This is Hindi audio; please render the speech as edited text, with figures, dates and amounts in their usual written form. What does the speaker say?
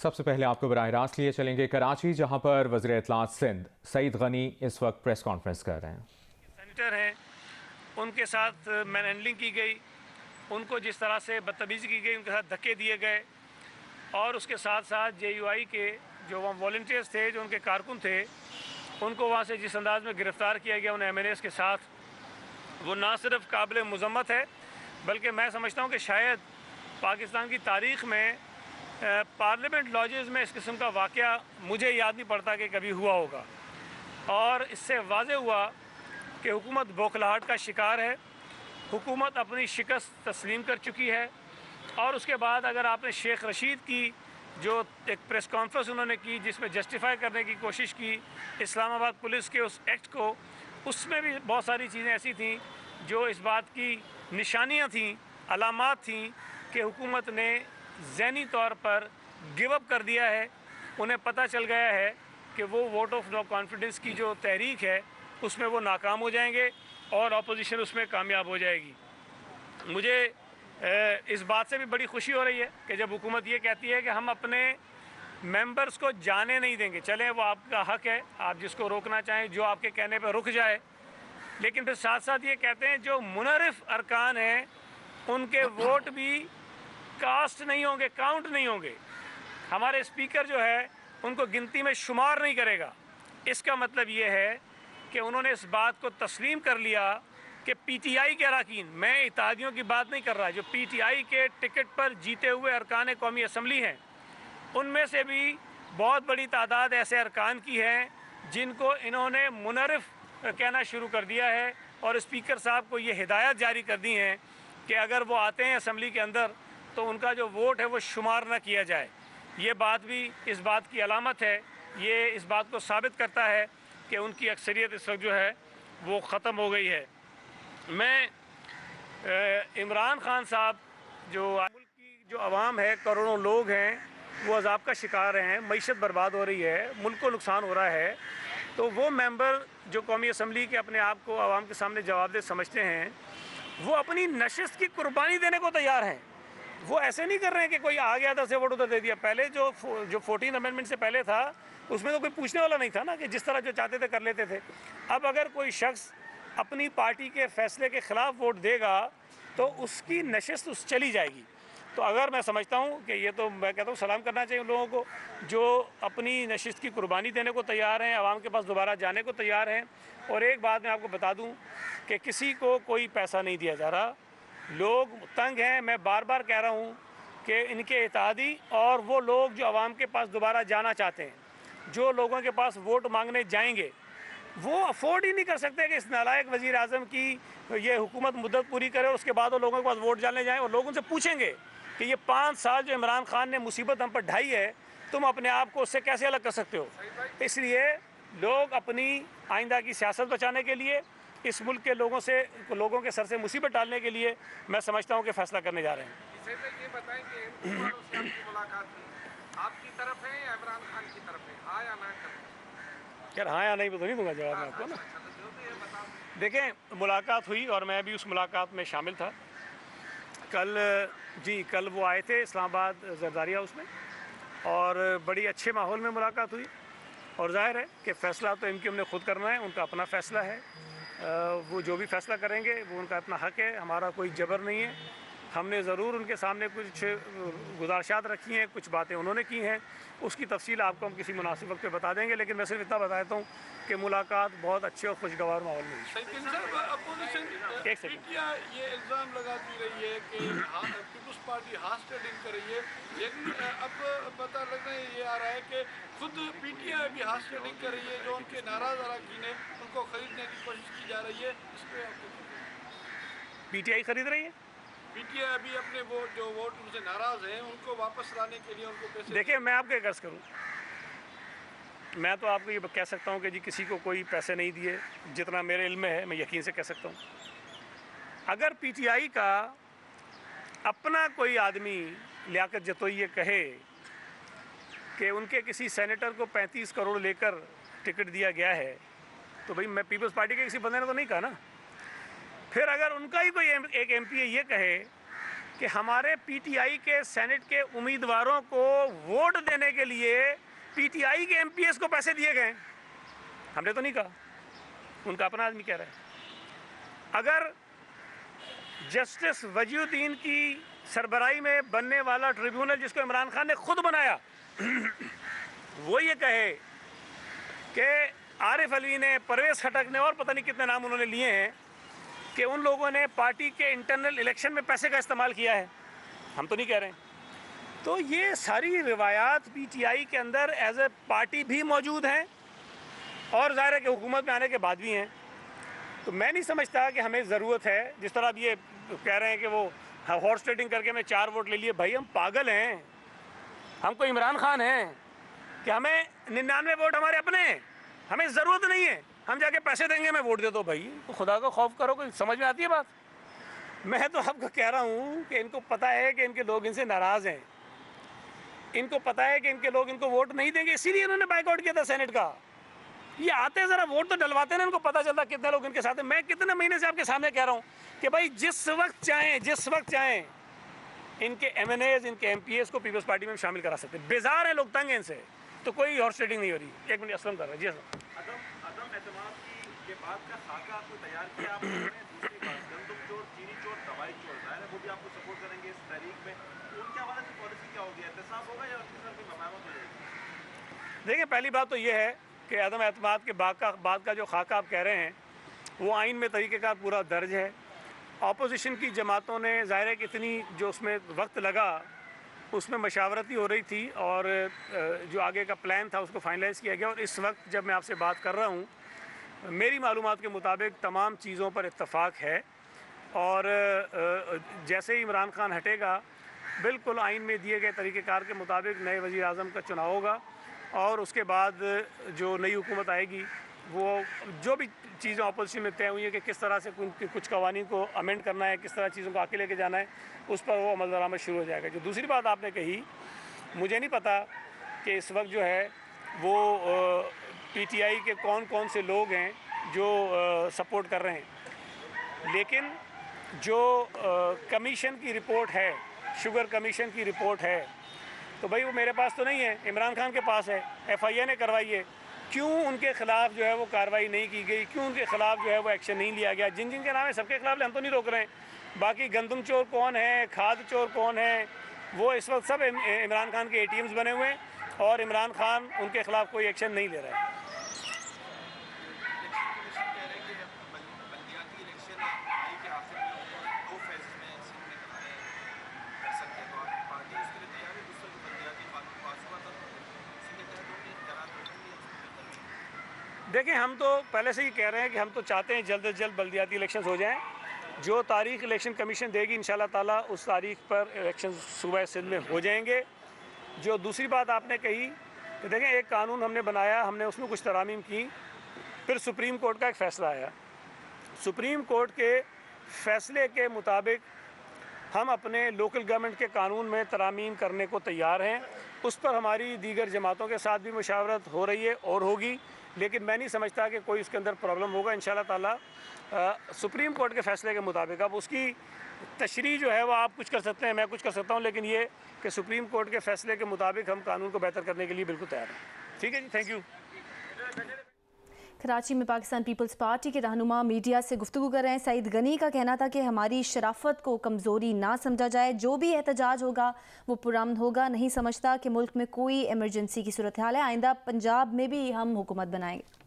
सबसे पहले आपको बराह रास्त लिए चलेंगे कराची, जहां पर वज़ीर इत्तलात सिंध सईद गनी इस वक्त प्रेस कॉन्फ्रेंस कर रहे हैं। सेनेटर हैं, उनके साथ मैन हैंडलिंग की गई, उनको जिस तरह से बदतमीज़ी की गई, उनके साथ धक्के दिए गए और उसके साथ साथ JUI के जो वहाँ वॉल्टियर्स थे, जो उनके कारकुन थे, उनको वहाँ से जिस अंदाज़ में गिरफ़्तार किया गया उन MNAs के साथ, वो ना सिर्फ काबिल मज़म्मत है बल्कि मैं समझता हूँ कि शायद पाकिस्तान की तारीख़ में पार्लियामेंट लॉजेस में इस किस्म का वाक़या मुझे याद नहीं पड़ता कि कभी हुआ होगा। और इससे वाज़े हुआ कि हुकूमत बौखलाहट का शिकार है, हुकूमत अपनी शिकस्त तस्लीम कर चुकी है। और उसके बाद अगर आपने शेख रशीद की जो एक प्रेस कॉन्फ्रेंस उन्होंने की जिसमें जस्टिफाई करने की कोशिश की इस्लामाबाद पुलिस के उस एक्ट को, उसमें भी बहुत सारी चीज़ें ऐसी थीं जो इस बात की निशानियां थीं, अलामात थीं कि हुकूमत ने ज़हनी तौर पर गिव अप कर दिया है। उन्हें पता चल गया है कि वो वोट ऑफ नो कॉन्फिडेंस की जो तहरीक है उसमें वो नाकाम हो जाएंगे और अपोजिशन उसमें कामयाब हो जाएगी। मुझे इस बात से भी बड़ी खुशी हो रही है कि जब हुकूमत ये कहती है कि हम अपने मेंबर्स को जाने नहीं देंगे। चलें, वो आपका हक है, आप जिसको रोकना चाहें, जो आपके कहने पर रुक जाए, लेकिन फिर साथ साथ ये कहते हैं जो मुनरिफ अरकान हैं उनके वोट भी कास्ट नहीं होंगे, काउंट नहीं होंगे। हमारे स्पीकर जो है उनको गिनती में शुमार नहीं करेगा। इसका मतलब ये है कि उन्होंने इस बात को तस्लीम कर लिया कि PTI के अरकान, मैं इत्तेहादियों की बात नहीं कर रहा, जो PTI के टिकट पर जीते हुए अरकान कौमी असम्बली हैं, उनमें से भी बहुत बड़ी तादाद ऐसे अरकान की है जिनको इन्होंने मुनरिफ कहना शुरू कर दिया है और स्पीकर साहब को ये हिदायत जारी कर दी हैं कि अगर वो आते हैं असम्बली के अंदर तो उनका जो वोट है वो शुमार ना किया जाए। ये बात भी इस बात की अलामत है, ये इस बात को साबित करता है कि उनकी अक्सरियत इस वक्त जो है वो ख़त्म हो गई है। मैं इमरान खान साहब, जो मुल्क की जो आवाम है, करोड़ों लोग हैं, वो अजाब का शिकार हैं, मईशत बर्बाद हो रही है, मुल्क को नुकसान हो रहा है, तो वो मेंबर जो कौमी असम्बली के अपने आप को आवाम के सामने जवाबदेह समझते हैं, वो अपनी नशिस्त की कुर्बानी देने को तैयार हैं। वो ऐसे नहीं कर रहे हैं कि कोई आ गया था उसे वोट उधर दे दिया। पहले जो 14 अमेंडमेंट से पहले था उसमें तो कोई पूछने वाला नहीं था ना, कि जिस तरह जो चाहते थे कर लेते थे। अब अगर कोई शख्स अपनी पार्टी के फैसले के ख़िलाफ़ वोट देगा तो उसकी नशिस्त चली जाएगी। तो अगर मैं समझता हूँ कि ये तो मैं कहता हूँ सलाम करना चाहिए उन लोगों को जो अपनी नशिस्त की कुर्बानी देने को तैयार हैं, आवाम के पास दोबारा जाने को तैयार हैं। और एक बात मैं आपको बता दूँ कि किसी को कोई पैसा नहीं दिया जा रहा, लोग तंग हैं। मैं बार बार कह रहा हूँ कि इनके इत्तेहादी और वो लोग जो आवाम के पास दोबारा जाना चाहते हैं, जो लोगों के पास वोट मांगने जाएंगे, वो अफोर्ड ही नहीं कर सकते कि इस नालायक वज़ीर आज़म की ये हुकूमत मुद्दत पूरी करे और उसके बाद वो लोगों के पास वोट डालने जाएँ और लोग उनसे पूछेंगे कि ये 5 साल जो इमरान खान ने मुसीबत हम पर ढाई है, तुम अपने आप को उससे कैसे अलग कर सकते हो। इसलिए लोग अपनी आइंदा की सियासत बचाने के लिए, इस मुल्क के लोगों के सर से मुसीबत डालने के लिए मैं समझता हूँ कि फ़ैसला करने जा रहे हैं। ये बताएं कि आपकी मुलाकात आपकी तरफ है या इमरान खान की तरफ है, हाँ या ना करें? यार हाँ या नहीं तो नहीं दूंगा जवाब मैं आपको ना। देखें, मुलाकात हुई और मैं भी उस मुलाकात में शामिल था। कल वो आए थे इस्लामाबाद जरदारी हाउस में और बड़ी अच्छे माहौल में मुलाकात हुई। और ज़ाहिर है कि फ़ैसला तो MQM ने ख़ुद करना है, उनका अपना फ़ैसला है। वो जो भी फ़ैसला करेंगे वो उनका अपना हक़ है, हमारा कोई जबर नहीं है। हमने ज़रूर उनके सामने कुछ गुज़ारिशात रखी हैं, कुछ बातें उन्होंने की हैं, उसकी तफसील आपको हम किसी मुनासिब वक्त पे बता देंगे। लेकिन मैं सिर्फ इतना बताता हूँ कि मुलाकात बहुत अच्छे और खुशगवार माहौल में हुई। एक सेकंड, ये इल्ज़ाम लगाती रही है कि पीपल्स पार्टी हार्स ट्रेडिंग कर रही है, लेकिन अब पता लग रहा है, ये आ रहा है कि खुद PTI भी हार्स ट्रेडिंग कर रही है, जो उनके नाराज़ अरकान है उनको ख़रीदने की कोशिश की जा रही है। इस पर आपको PTI ख़रीद रही है? PTI अभी अपने जो वोट उनसे नाराज़ हैं उनको वापस लाने के लिए उनको पैसे। देखिए, मैं आपको एक अर्ज़ करूँ, मैं तो आपको ये कह सकता हूँ कि जी किसी को कोई पैसे नहीं दिए, जितना मेरे इल्म में है मैं यकीन से कह सकता हूँ। अगर PTI का अपना कोई आदमी लियाकत जतोई ये कहे कि उनके किसी सेनेटर को 35 करोड़ लेकर टिकट दिया गया है, तो भाई मैं पीपल्स पार्टी के किसी बंदे ने तो नहीं कहा ना। फिर अगर उनका ही कोई एक MP ये कहे कि हमारे पीटीआई के सेनेट के उम्मीदवारों को वोट देने के लिए पीटीआई के एमपीएस को पैसे दिए गए। हमने तो नहीं कहा, उनका अपना आदमी कह रहा है। अगर जस्टिस वजीउद्दीन की सरबराही में बनने वाला ट्रिब्यूनल जिसको इमरान खान ने खुद बनाया वो ये कहे कि आरिफ अलवी ने, परवेज़ खटक ने और पता नहीं कितने नाम उन्होंने लिए हैं कि उन लोगों ने पार्टी के इंटरनल इलेक्शन में पैसे का इस्तेमाल किया है, हम तो नहीं कह रहे हैं। तो ये सारी रिवायात पीटीआई के अंदर एज ए पार्टी भी मौजूद हैं और ज़ाहिर है कि हुकूमत में आने के बाद भी हैं। तो मैं नहीं समझता कि हमें ज़रूरत है, जिस तरह अब ये कह रहे हैं कि वो हॉर्स ट्रेडिंग करके मैं 4 वोट ले लिए। भाई हम पागल हैं, हम कोई इमरान खान हैं कि हमें 99 वोट हमारे अपने हैं, हमें ज़रूरत नहीं है हम जाके पैसे देंगे मैं वोट दे दो। भाई तो खुदा का खौफ करो, कोई समझ में आती है बात? मैं तो आपको कह रहा हूँ कि इनको पता है कि इनके लोग इनसे नाराज़ हैं, इनको पता है कि इनके लोग इनको वोट नहीं देंगे, इसीलिए इन्होंने बाइकआउट किया था सेनेट का। ये आते हैं ज़रा वोट तो डलवाते हैं, इनको पता चलता कितने लोग इनके साथ हैं। मैं कितने महीने से आपके सामने कह रहा हूँ कि भाई जिस वक्त चाहें इनके एमएनएज, इनके एमपीएस को पीपल्स पार्टी में शामिल करा सकते हैं। बेजार है लोग, तंग हैं इनसे, तो कोई हॉर्स ट्रेडिंग नहीं हो रही। 1 मिनट असलम कर रहा है जी सर। अदम एतमाद की ये बात का खाका आपको तैयार किया आपने। दूसरी बात, गंदम चोर, चीनी चोर, दवाई चोर, ज़ाहिर है वो भी आपको सपोर्ट करेंगे इस तहरीक में। उनके हवाले से पॉलिसी क्या होगी? एहतसाब होगा या उसके साथ कोई मफाहमत हो जाएगी? देखिए, पहली बात तो ये है कि अदम एतमाद के बाद का जो खाका आप कह रहे हैं वो आइन में तरीक़ेकार पूरा दर्ज है। अपोजिशन की जमातों ने ज़ाहिर है कि इतनी जो उसमें वक्त लगा उसमें मशावरती हो रही थी और जो आगे का प्लान था उसको फाइनलाइज़ किया गया। और इस वक्त जब मैं आपसे बात कर रहा हूँ मेरी मालूमात के मुताबिक तमाम चीज़ों पर इत्तफ़ाक़ है और जैसे ही इमरान खान हटेगा बिल्कुल आइन में दिए गए तरीक़ेकार के मुताबिक नए वज़ीर आज़म का चुनाव होगा और उसके बाद जो नई हुकूमत आएगी वो जो भी चीज़ें अपोजिशन में तय हुई है कि किस तरह से कुछ कवानीन को अमेंड करना है, किस तरह चीज़ों को आगे लेके जाना है, उस पर वो अमल दरामद शुरू हो जाएगा। जो दूसरी बात आपने कही, मुझे नहीं पता कि इस वक्त जो है वो पीटीआई के कौन से लोग हैं जो सपोर्ट कर रहे हैं, लेकिन जो कमीशन की रिपोर्ट है, शुगर कमीशन की रिपोर्ट है, तो भाई वो मेरे पास तो नहीं है, इमरान खान के पास है, FIA ने करवाई है। क्यों उनके ख़िलाफ़ जो है वो कार्रवाई नहीं की गई, क्यों उनके ख़िलाफ़ जो है वो एक्शन नहीं लिया गया? जिन के नाम है सबके खिलाफ हम तो नहीं रोक रहे हैं। बाकी गंदम चोर कौन है, खाद चोर कौन है, वो इस वक्त सब इमरान खान के ATMs बने हुए हैं और इमरान खान उनके ख़िलाफ़ कोई एक्शन नहीं ले रहा है। देखें, हम तो पहले से ही कह रहे हैं कि हम तो चाहते हैं जल्द से जल्द बल्दियाती इलेक्शंस हो जाएं। जो तारीख इलेक्शन कमीशन देगी इंशाल्लाह ताला उस तारीख पर इलेक्शन सूबा सिंध में हो जाएंगे। जो दूसरी बात आपने कही कि देखें, एक कानून हमने बनाया, हमने उसमें कुछ तरामीम की, फिर सुप्रीम कोर्ट का एक फ़ैसला आया। सुप्रीम कोर्ट के फ़ैसले के मुताबिक हम अपने लोकल गवर्नमेंट के कानून में तरामीम करने को तैयार हैं। उस पर हमारी दीगर जमातों के साथ भी मुशावरत हो रही है और होगी, लेकिन मैं नहीं समझता कि कोई उसके अंदर प्रॉब्लम होगा इंशाल्लाह ताला सुप्रीम कोर्ट के फ़ैसले के मुताबिक। अब उसकी तशरीह जो है वो आप कुछ कर सकते हैं, मैं कुछ कर सकता हूँ, लेकिन ये कि सुप्रीम कोर्ट के फ़ैसले के मुताबिक हम कानून को बेहतर करने के लिए बिल्कुल तैयार हैं। ठीक है जी, थैंक यू। कराची में पाकिस्तान पीपल्स पार्टी के रहनुमा मीडिया से गुफ्तगू कर रहे हैं। सईद गनी का कहना था कि हमारी शराफत को कमज़ोरी ना समझा जाए, जो भी एहतजाज होगा वो पुरअमन होगा। नहीं समझता कि मुल्क में कोई इमरजेंसी की सूरत हाल है, आइंदा पंजाब में भी हम हुकूमत बनाएंगे।